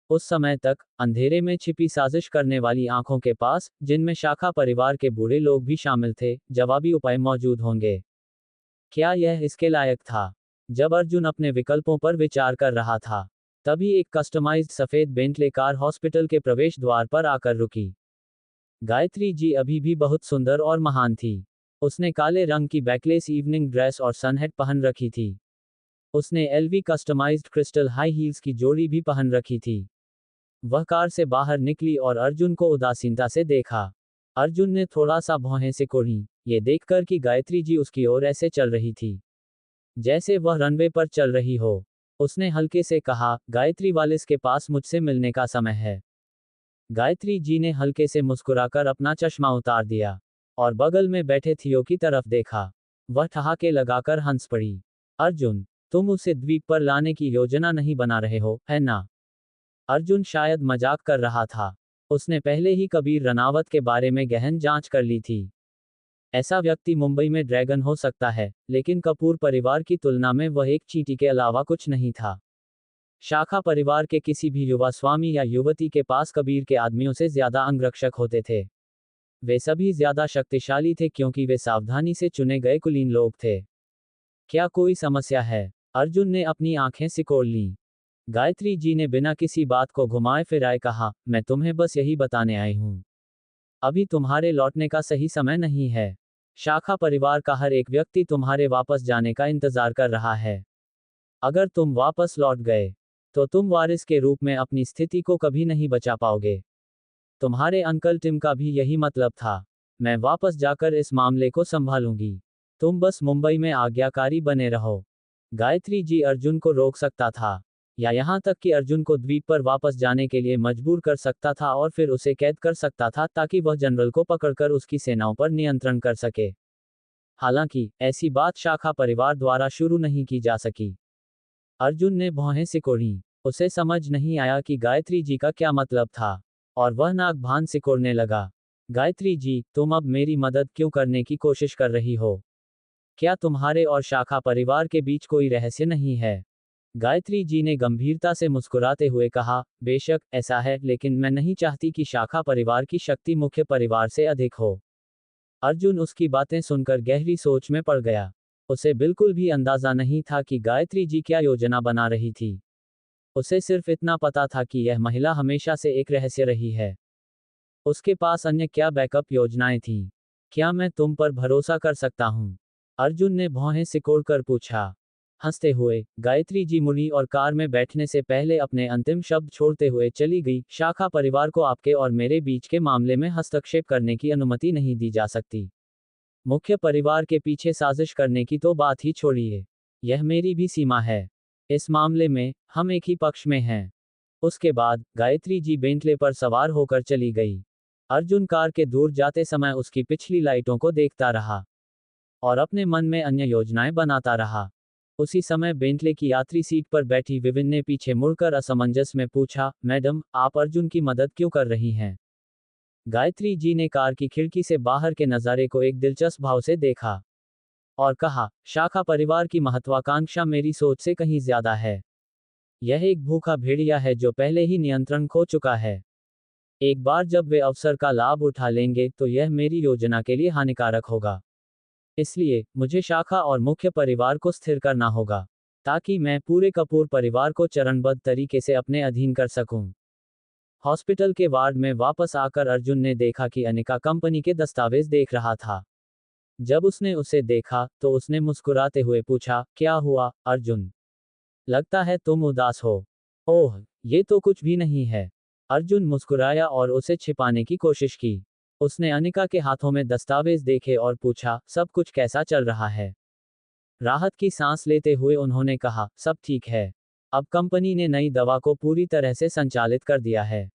उस समय तक अंधेरे में छिपी साजिश करने वाली आंखों के पास, जिनमें शाखा परिवार के बूढ़े लोग भी शामिल थे, जवाबी उपाय मौजूद होंगे। क्या यह इसके लायक था? जब अर्जुन अपने विकल्पों पर विचार कर रहा था, तभी एक कस्टमाइज्ड सफेद बेंटले कार हॉस्पिटल के प्रवेश द्वार पर आकर रुकी। गायत्री जी अभी भी बहुत सुंदर और महान थी। उसने काले रंग की बैकलेस इवनिंग ड्रेस और सनहेड पहन रखी थी। उसने LV customised crystal high heels की जोड़ी भी पहन रखी थी। वह कार से बाहर निकली और अर्जुन को उदासीनता से देखा। अर्जुन ने थोड़ा सा भौहें सिकोड़ी, ये देखकर कि गायत्री जी उसकी ओर ऐसे चल रही थी जैसे वह रनवे पर चल रही हो। उसने हल्के से कहा, गायत्री वालिस के पास मुझसे मिलने का समय है। गायत्री जी ने हल्के से मुस्कुराकर अपना चश्मा उतार दिया और बगल में बैठे थियो की तरफ देखा। वह ठहाके लगाकर हंस पड़ी। अर्जुन, तुम उसे द्वीप पर लाने की योजना नहीं बना रहे हो, है ना? अर्जुन शायद मजाक कर रहा था। उसने पहले ही कबीर रनावत के बारे में गहन जांच कर ली थी। ऐसा व्यक्ति मुंबई में ड्रैगन हो सकता है, लेकिन कपूर परिवार की तुलना में वह एक चींटी के अलावा कुछ नहीं था। शाखा परिवार के किसी भी युवा स्वामी या युवती के पास कबीर के आदमियों से ज्यादा अंगरक्षक होते थे। वे सभी ज्यादा शक्तिशाली थे क्योंकि वे सावधानी से चुने गए कुलीन लोग थे। क्या कोई समस्या है? अर्जुन ने अपनी आंखें सिकोड़ लीं। गायत्री जी ने बिना किसी बात को घुमाए फिराए कहा, मैं तुम्हें बस यही बताने आई हूं। अभी तुम्हारे लौटने का सही समय नहीं है। शाखा परिवार का हर एक व्यक्ति तुम्हारे वापस जाने का इंतजार कर रहा है। अगर तुम वापस लौट गए, तो तुम वारिस के रूप में अपनी स्थिति को कभी नहीं बचा पाओगे। तुम्हारे अंकल टिम का भी यही मतलब था। मैं वापस जाकर इस मामले को संभालूंगी। तुम बस मुंबई में आज्ञाकारी बने रहो। गायत्री जी अर्जुन को रोक सकता था, या यहां तक कि अर्जुन को द्वीप पर वापस जाने के लिए मजबूर कर सकता था और फिर उसे कैद कर सकता था ताकि वह जनरल को पकड़कर उसकी सेनाओं पर नियंत्रण कर सके। हालांकि ऐसी बात शाखा परिवार द्वारा शुरू नहीं की जा सकी। अर्जुन ने भौहें सिकोड़ी। उसे समझ नहीं आया कि गायत्री जी का क्या मतलब था, और वह नाक भान सिकोड़ने लगा। गायत्री जी, तुम अब मेरी मदद क्यों करने की कोशिश कर रही हो? क्या तुम्हारे और शाखा परिवार के बीच कोई रहस्य नहीं है? गायत्री जी ने गंभीरता से मुस्कुराते हुए कहा, बेशक ऐसा है, लेकिन मैं नहीं चाहती कि शाखा परिवार की शक्ति मुख्य परिवार से अधिक हो। अर्जुन उसकी बातें सुनकर गहरी सोच में पड़ गया। उसे बिल्कुल भी अंदाजा नहीं था कि गायत्री जी क्या योजना बना रही थी। उसे सिर्फ इतना पता था कि यह महिला हमेशा से एक रहस्य रही है। उसके पास अन्य क्या बैकअप योजनाएं थीं? क्या मैं तुम पर भरोसा कर सकता हूं? अर्जुन ने भौहें सिकोड़कर पूछा। हंसते हुए गायत्री जी मुड़ी और कार में बैठने से पहले अपने अंतिम शब्द छोड़ते हुए चली गई। शाखा परिवार को आपके और मेरे बीच के मामले में हस्तक्षेप करने की अनुमति नहीं दी जा सकती। मुख्य परिवार के पीछे साजिश करने की तो बात ही छोड़िए, यह मेरी भी सीमा है। इस मामले में हम एक ही पक्ष में हैं। उसके बाद गायत्री जी बेंटले पर सवार होकर चली गई। अर्जुन कार के दूर जाते समय उसकी पिछली लाइटों को देखता रहा और अपने मन में अन्य योजनाएं बनाता रहा। उसी समय बेंटले की यात्री सीट पर बैठी विविन ने पीछे मुड़कर असमंजस में पूछा, मैडम, आप अर्जुन की मदद क्यों कर रही हैं? गायत्री जी ने कार की खिड़की से बाहर के नज़ारे को एक दिलचस्प भाव से देखा और कहा, शाखा परिवार की महत्वाकांक्षा मेरी सोच से कहीं ज्यादा है। यह एक भूखा भेड़िया है जो पहले ही नियंत्रण खो चुका है। एक बार जब वे अवसर का लाभ उठा लेंगे तो यह मेरी योजना के लिए हानिकारक होगा। इसलिए मुझे शाखा और मुख्य परिवार को स्थिर करना होगा, ताकि मैं पूरे कपूर परिवार को चरणबद्ध तरीके से अपने अधीन कर सकूं। हॉस्पिटल के वार्ड में वापस आकर अर्जुन ने देखा कि अनिका कंपनी के दस्तावेज देख रहा था। जब उसने उसे देखा तो उसने मुस्कुराते हुए पूछा, क्या हुआ अर्जुन? लगता है तुम उदास हो। ओह, ये तो कुछ भी नहीं है। अर्जुन मुस्कुराया और उसे छिपाने की कोशिश की। उसने अनिका के हाथों में दस्तावेज देखे और पूछा, सब कुछ कैसा चल रहा है? राहत की सांस लेते हुए उन्होंने कहा, सब ठीक है। अब कंपनी ने नई दवा को पूरी तरह से संचालित कर दिया है।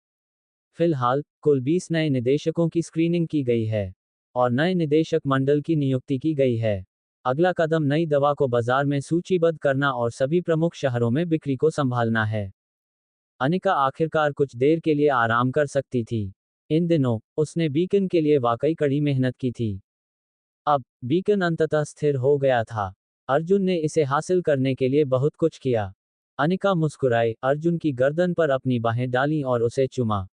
फिलहाल कुल 20 नए निदेशकों की स्क्रीनिंग की गई है और नए निदेशक मंडल की नियुक्ति की गई है। अगला कदम नई दवा को बाजार में सूचीबद्ध करना और सभी प्रमुख शहरों में बिक्री को संभालना है। अनिका आखिरकार कुछ देर के लिए आराम कर सकती थी। इन दिनों उसने बीकन के लिए वाकई कड़ी मेहनत की थी। अब बीकन अंततः स्थिर हो गया था। अर्जुन ने इसे हासिल करने के लिए बहुत कुछ किया। अनिका मुस्कुराई, अर्जुन की गर्दन पर अपनी बाहें डालीं और उसे चूमा।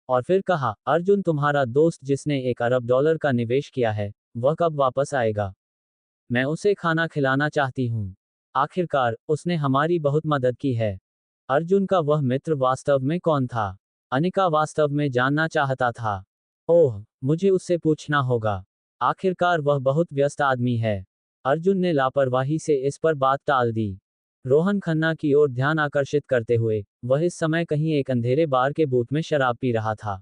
और फिर कहा, अर्जुन तुम्हारा दोस्त जिसने $1 अरब का निवेश किया है, वह कब वापस आएगा? मैं उसे खाना खिलाना चाहती हूँ। आखिरकार उसने हमारी बहुत मदद की है। अर्जुन का वह मित्र वास्तव में कौन था? अनिका वास्तव में जानना चाहता था। ओह, मुझे उससे पूछना होगा। आखिरकार वह बहुत व्यस्त आदमी है। अर्जुन ने लापरवाही से इस पर बात टाल दी। रोहन खन्ना की ओर ध्यान आकर्षित करते हुए, वह इस समय कहीं एक अंधेरे बार के बूथ में शराब पी रहा था।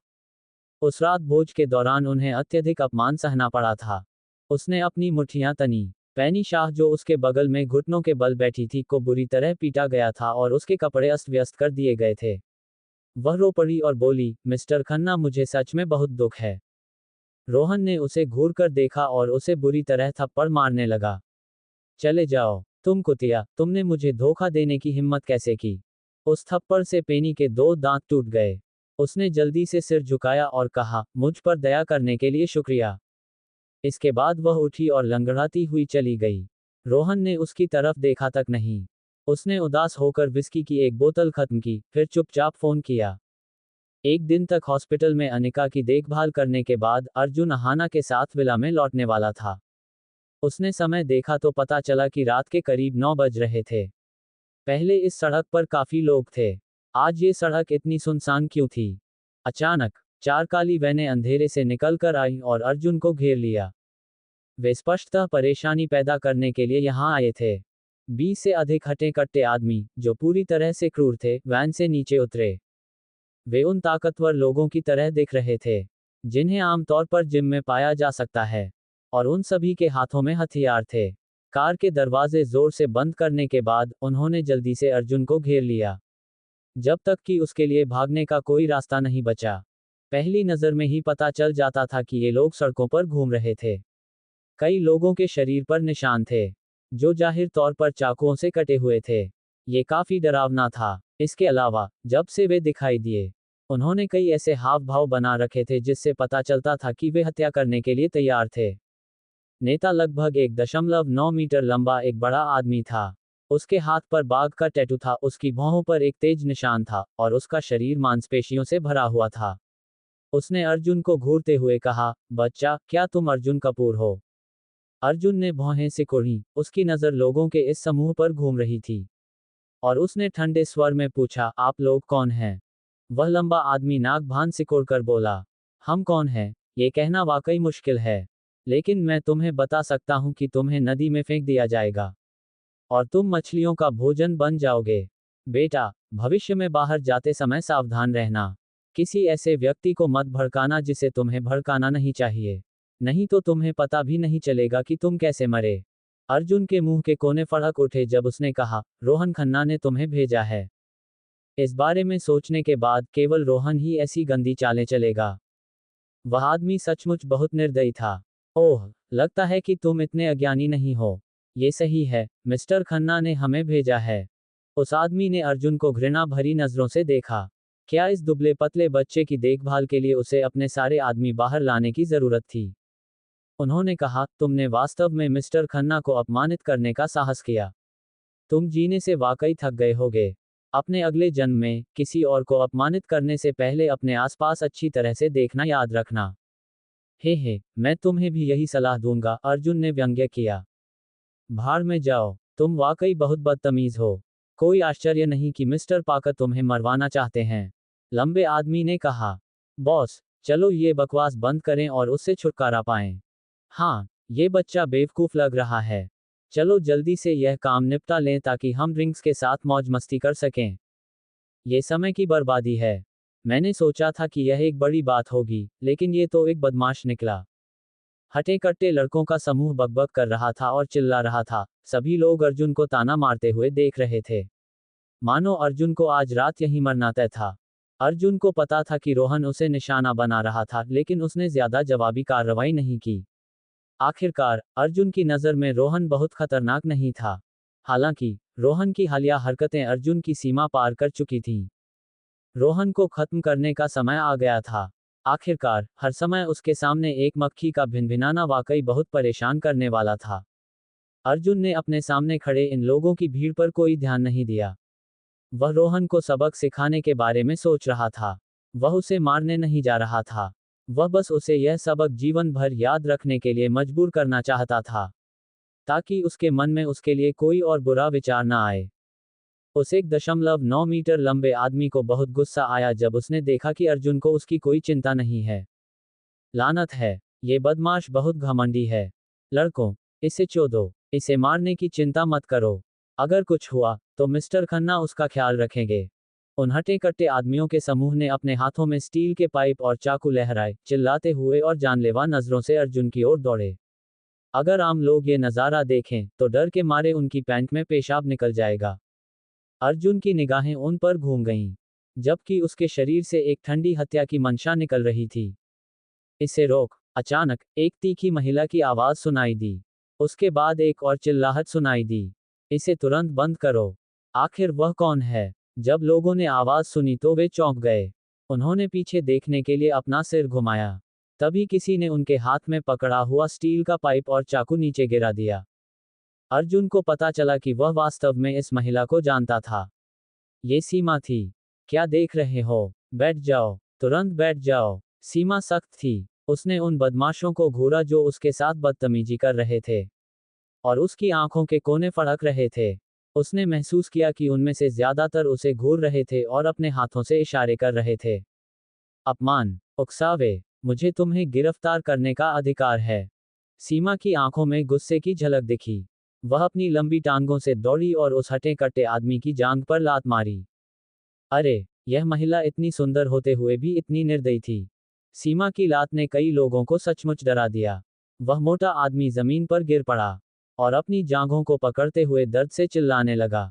उस रात भोज के दौरान उन्हें अत्यधिक अपमान सहना पड़ा था। उसने अपनी मुट्ठियां तनी। पैनी शाह जो उसके बगल में घुटनों के बल बैठी थी को बुरी तरह पीटा गया था और उसके कपड़े अस्त व्यस्त कर दिए गए थे। वह रो पड़ी और बोली, मिस्टर खन्ना मुझे सच में बहुत दुख है। रोहन ने उसे घूर कर देखा और उसे बुरी तरह थप्पड़ मारने लगा। चले जाओ, तुम कुतिया, तुमने मुझे धोखा देने की हिम्मत कैसे की? उस थप्पड़ से पेनी के 2 दांत टूट गए। उसने जल्दी से सिर झुकाया और कहा, मुझ पर दया करने के लिए शुक्रिया। इसके बाद वह उठी और लंगड़ाती हुई चली गई। रोहन ने उसकी तरफ देखा तक नहीं। उसने उदास होकर विस्की की एक बोतल खत्म की, फिर चुपचाप फोन किया। एक दिन तक हॉस्पिटल में अनिका की देखभाल करने के बाद अर्जुन अहाना के साथ विला में लौटने वाला था। उसने समय देखा तो पता चला कि रात के करीब 9 बज रहे थे। पहले इस सड़क पर काफी लोग थे। आज ये सड़क इतनी सुनसान क्यों थी? अचानक 4 काली वैनें अंधेरे से निकलकर आईं और अर्जुन को घेर लिया। वे स्पष्टतः परेशानी पैदा करने के लिए यहां आए थे। 20 से अधिक हटे कट्टे आदमी, जो पूरी तरह से क्रूर थे, वैन से नीचे उतरे। वे उन ताकतवर लोगों की तरह दिख रहे थे, जिन्हें आमतौर पर जिम में पाया जा सकता है। और उन सभी के हाथों में हथियार थे। कार के दरवाजे जोर से बंद करने के बाद उन्होंने जल्दी से अर्जुन को घेर लिया, जब तक कि उसके लिए भागने का कोई रास्ता नहीं बचा। पहली नजर में ही पता चल जाता था कि ये लोग सड़कों पर घूम रहे थे। कई लोगों के शरीर पर निशान थे, जो जाहिर तौर पर चाकुओं से कटे हुए थे। ये काफी डरावना था। इसके अलावा, जब से वे दिखाई दिए, उन्होंने कई ऐसे हाव भाव बना रखे थे जिससे पता चलता था कि वे हत्या करने के लिए तैयार थे। नेता लगभग 1.9 मीटर लंबा एक बड़ा आदमी था। उसके हाथ पर बाघ का टैटू था, उसकी भौहों पर एक तेज निशान था, और उसका शरीर मांसपेशियों से भरा हुआ था। उसने अर्जुन को घूरते हुए कहा, बच्चा, क्या तुम अर्जुन कपूर हो? अर्जुन ने भौहें सिकुड़ी। उसकी नज़र लोगों के इस समूह पर घूम रही थी, और उसने ठंडे स्वर में पूछा, आप लोग कौन हैं? वह लंबा आदमी नाक भान सिकोड़कर बोला, हम कौन हैं, ये कहना वाकई मुश्किल है। लेकिन मैं तुम्हें बता सकता हूं कि तुम्हें नदी में फेंक दिया जाएगा, और तुम मछलियों का भोजन बन जाओगे। बेटा, भविष्य में बाहर जाते समय सावधान रहना। किसी ऐसे व्यक्ति को मत भड़काना जिसे तुम्हें भड़काना नहीं चाहिए, नहीं तो तुम्हें पता भी नहीं चलेगा कि तुम कैसे मरे। अर्जुन के मुंह के कोने फड़क उठे जब उसने कहा, रोहन खन्ना ने तुम्हें भेजा है। इस बारे में सोचने के बाद केवल रोहन ही ऐसी गंदी चालें चलेगा। वह आदमी सचमुच बहुत निर्दयी था। ओह, लगता है कि तुम इतने अज्ञानी नहीं हो। ये सही है, मिस्टर खन्ना ने हमें भेजा है। उस आदमी ने अर्जुन को घृणा भरी नजरों से देखा। क्या इस दुबले पतले बच्चे की देखभाल के लिए उसे अपने सारे आदमी बाहर लाने की जरूरत थी? उन्होंने कहा, तुमने वास्तव में मिस्टर खन्ना को अपमानित करने का साहस किया। तुम जीने से वाकई थक गए होगे। अपने अगले जन्म में किसी और को अपमानित करने से पहले अपने आसपास अच्छी तरह से देखना याद रखना। हे, मैं तुम्हें भी यही सलाह दूंगा, अर्जुन ने व्यंग्य किया। भाड़ में जाओ, तुम वाकई बहुत बदतमीज हो। कोई आश्चर्य नहीं कि मिस्टर पाकर तुम्हें मरवाना चाहते हैं, लंबे आदमी ने कहा। बॉस, चलो ये बकवास बंद करें और उससे छुटकारा पाएं। हाँ, ये बच्चा बेवकूफ लग रहा है। चलो जल्दी से यह काम निपटा लें ताकि हम ड्रिंक्स के साथ मौज मस्ती कर सकें। ये समय की बर्बादी है। मैंने सोचा था कि यह एक बड़ी बात होगी, लेकिन ये तो एक बदमाश निकला। हटे कट्टे लड़कों का समूह बकबक कर रहा था और चिल्ला रहा था। सभी लोग अर्जुन को ताना मारते हुए देख रहे थे, मानो अर्जुन को आज रात यहीं मरना तय था। अर्जुन को पता था कि रोहन उसे निशाना बना रहा था, लेकिन उसने ज्यादा जवाबी कार्रवाई नहीं की। आखिरकार अर्जुन की नज़र में रोहन बहुत खतरनाक नहीं था। हालांकि रोहन की हालिया हरकतें अर्जुन की सीमा पार कर चुकी थीं। रोहन को खत्म करने का समय आ गया था। आखिरकार हर समय उसके सामने एक मक्खी का भिनभिनाना वाकई बहुत परेशान करने वाला था। अर्जुन ने अपने सामने खड़े इन लोगों की भीड़ पर कोई ध्यान नहीं दिया। वह रोहन को सबक सिखाने के बारे में सोच रहा था। वह उसे मारने नहीं जा रहा था। वह बस उसे यह सबक जीवन भर याद रखने के लिए मजबूर करना चाहता था, ताकि उसके मन में उसके लिए कोई और बुरा विचार न आए। उस 1.9 मीटर लंबे आदमी को बहुत गुस्सा आया जब उसने देखा कि अर्जुन को उसकी कोई चिंता नहीं है। लानत है, ये बदमाश बहुत घमंडी है। लड़कों, इसे चोदो, इसे मारने की चिंता मत करो। अगर कुछ हुआ तो मिस्टर खन्ना उसका ख्याल रखेंगे। उन हटे कट्टे आदमियों के समूह ने अपने हाथों में स्टील के पाइप और चाकू लहराए, चिल्लाते हुए और जानलेवा नजरों से अर्जुन की ओर दौड़े। अगर आम लोग ये नज़ारा देखें तो डर के मारे उनकी पैंट में पेशाब निकल जाएगा। अर्जुन की निगाहें उन पर घूम गईं, जबकि उसके शरीर से एक ठंडी हत्या की मंशा निकल रही थी। इसे रोक! अचानक एक तीखी महिला की आवाज सुनाई दी। उसके बाद एक और चिल्लाहट सुनाई दी। इसे तुरंत बंद करो। आखिर वह कौन है? जब लोगों ने आवाज सुनी तो वे चौंक गए। उन्होंने पीछे देखने के लिए अपना सिर घुमाया। तभी किसी ने उनके हाथ में पकड़ा हुआ स्टील का पाइप और चाकू नीचे गिरा दिया। अर्जुन को पता चला कि वह वास्तव में इस महिला को जानता था। ये सीमा थी। क्या देख रहे हो? बैठ जाओ, तुरंत बैठ जाओ। सीमा सख्त थी। उसने उन बदमाशों को घूरा जो उसके साथ बदतमीजी कर रहे थे, और उसकी आंखों के कोने फड़क रहे थे। उसने महसूस किया कि उनमें से ज्यादातर उसे घूर रहे थे और अपने हाथों से इशारे कर रहे थे। अपमान, उकसावे, मुझे तुम्हें गिरफ्तार करने का अधिकार है। सीमा की आंखों में गुस्से की झलक दिखी। वह अपनी लंबी टांगों से दौड़ी और उस हटे कट्टे आदमी की जांघ पर लात मारी। अरे, यह महिला इतनी सुंदर होते हुए भी इतनी निर्दयी थी। सीमा की लात ने कई लोगों को सचमुच डरा दिया। वह मोटा आदमी जमीन पर गिर पड़ा और अपनी जांघों को पकड़ते हुए दर्द से चिल्लाने लगा।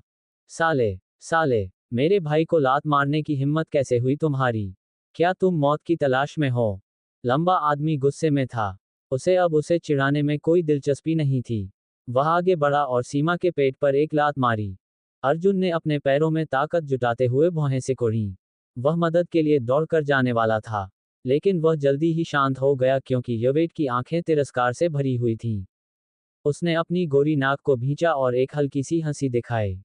साले, साले, मेरे भाई को लात मारने की हिम्मत कैसे हुई तुम्हारी? क्या तुम मौत की तलाश में हो? लंबा आदमी गुस्से में था। उसे अब उसे चिढ़ाने में कोई दिलचस्पी नहीं थी। वह आगे बढ़ा और सीमा के पेट पर एक लात मारी। अर्जुन ने अपने पैरों में ताकत जुटाते हुए भौहें सिकोड़ी। वह मदद के लिए दौड़कर जाने वाला था, लेकिन वह जल्दी ही शांत हो गया क्योंकि यवेट की आंखें तिरस्कार से भरी हुई थीं। उसने अपनी गोरी नाक को भींचा और एक हल्की सी हंसी दिखाई।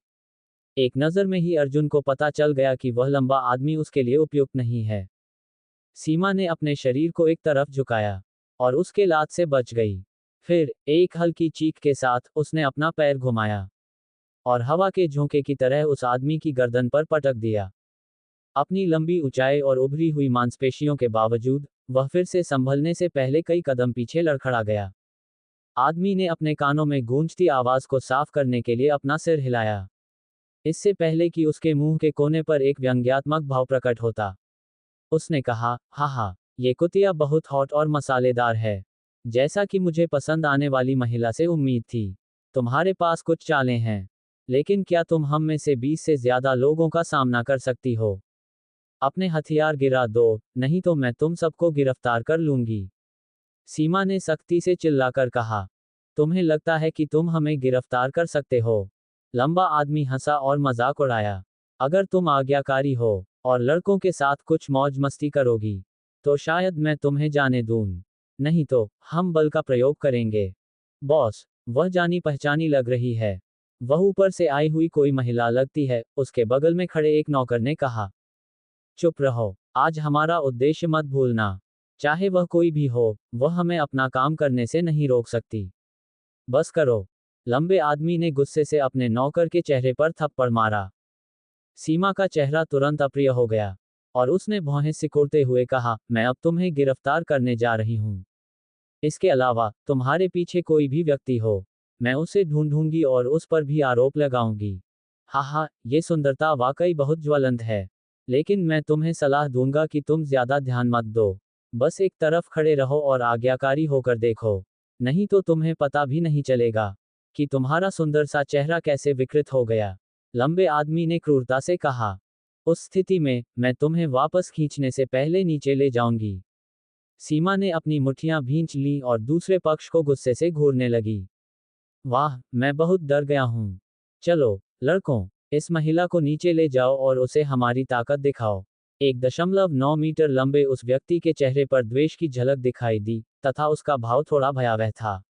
एक नज़र में ही अर्जुन को पता चल गया कि वह लंबा आदमी उसके लिए उपयुक्त नहीं है। सीमा ने अपने शरीर को एक तरफ झुकाया और उसके लात से बच गई। फिर एक हल्की चीख के साथ उसने अपना पैर घुमाया और हवा के झोंके की तरह उस आदमी की गर्दन पर पटक दिया। अपनी लंबी ऊंचाई और उभरी हुई मांसपेशियों के बावजूद वह फिर से संभलने से पहले कई कदम पीछे लड़खड़ा गया। आदमी ने अपने कानों में गूंजती आवाज को साफ करने के लिए अपना सिर हिलाया, इससे पहले कि उसके मुंह के कोने पर एक व्यंग्यात्मक भाव प्रकट होता। उसने कहा, हा, ये कुतिया बहुत हॉट और मसालेदार है, जैसा कि मुझे पसंद आने वाली महिला से उम्मीद थी। तुम्हारे पास कुछ चालें हैं, लेकिन क्या तुम हम में से 20 से ज्यादा लोगों का सामना कर सकती हो? अपने हथियार गिरा दो, नहीं तो मैं तुम सबको गिरफ्तार कर लूंगी। सीमा ने सख्ती से चिल्लाकर कहा। तुम्हें लगता है कि तुम हमें गिरफ्तार कर सकते हो? लंबा आदमी हंसा और मजाक उड़ाया। अगर तुम आज्ञाकारी हो और लड़कों के साथ कुछ मौज मस्ती करोगी, तो शायद मैं तुम्हें जाने दूं। नहीं तो हम बल का प्रयोग करेंगे। बॉस, वह जानी पहचानी लग रही है। वह ऊपर से आई हुई कोई महिला लगती है, उसके बगल में खड़े एक नौकर ने कहा। चुप रहो, आज हमारा उद्देश्य मत भूलना। चाहे वह कोई भी हो, वह हमें अपना काम करने से नहीं रोक सकती। बस करो। लंबे आदमी ने गुस्से से अपने नौकर के चेहरे पर थप्पड़ मारा। सीमा का चेहरा तुरंत अप्रिय हो गया और उसने भौहें सिकोड़ते हुए कहा, मैं अब तुम्हें गिरफ्तार करने जा रही हूं। इसके अलावा तुम्हारे पीछे कोई भी व्यक्ति हो, मैं उसे ढूंढूंगी और उस पर भी आरोप लगाऊंगी। हा, ये सुंदरता वाकई बहुत ज्वलंत है। लेकिन मैं तुम्हें सलाह दूंगा कि तुम ज्यादा ध्यान मत दो। बस एक तरफ खड़े रहो और आज्ञाकारी होकर देखो। नहीं तो तुम्हें पता भी नहीं चलेगा कि तुम्हारा सुंदर सा चेहरा कैसे विकृत हो गया। लंबे आदमी ने क्रूरता से कहा। उस स्थिति में, मैं तुम्हें वापस खींचने से पहले नीचे ले जाऊंगी। सीमा ने अपनी मुट्ठियां भींच लीं और दूसरे पक्ष को गुस्से से घूरने लगी। वाह, मैं बहुत डर गया हूं। चलो, लड़कों, इस महिला को नीचे ले जाओ और उसे हमारी ताकत दिखाओ। 1.9 मीटर लंबे उस व्यक्ति के चेहरे पर द्वेष की झलक दिखाई दी, तथा उसका भाव थोड़ा भयावह था।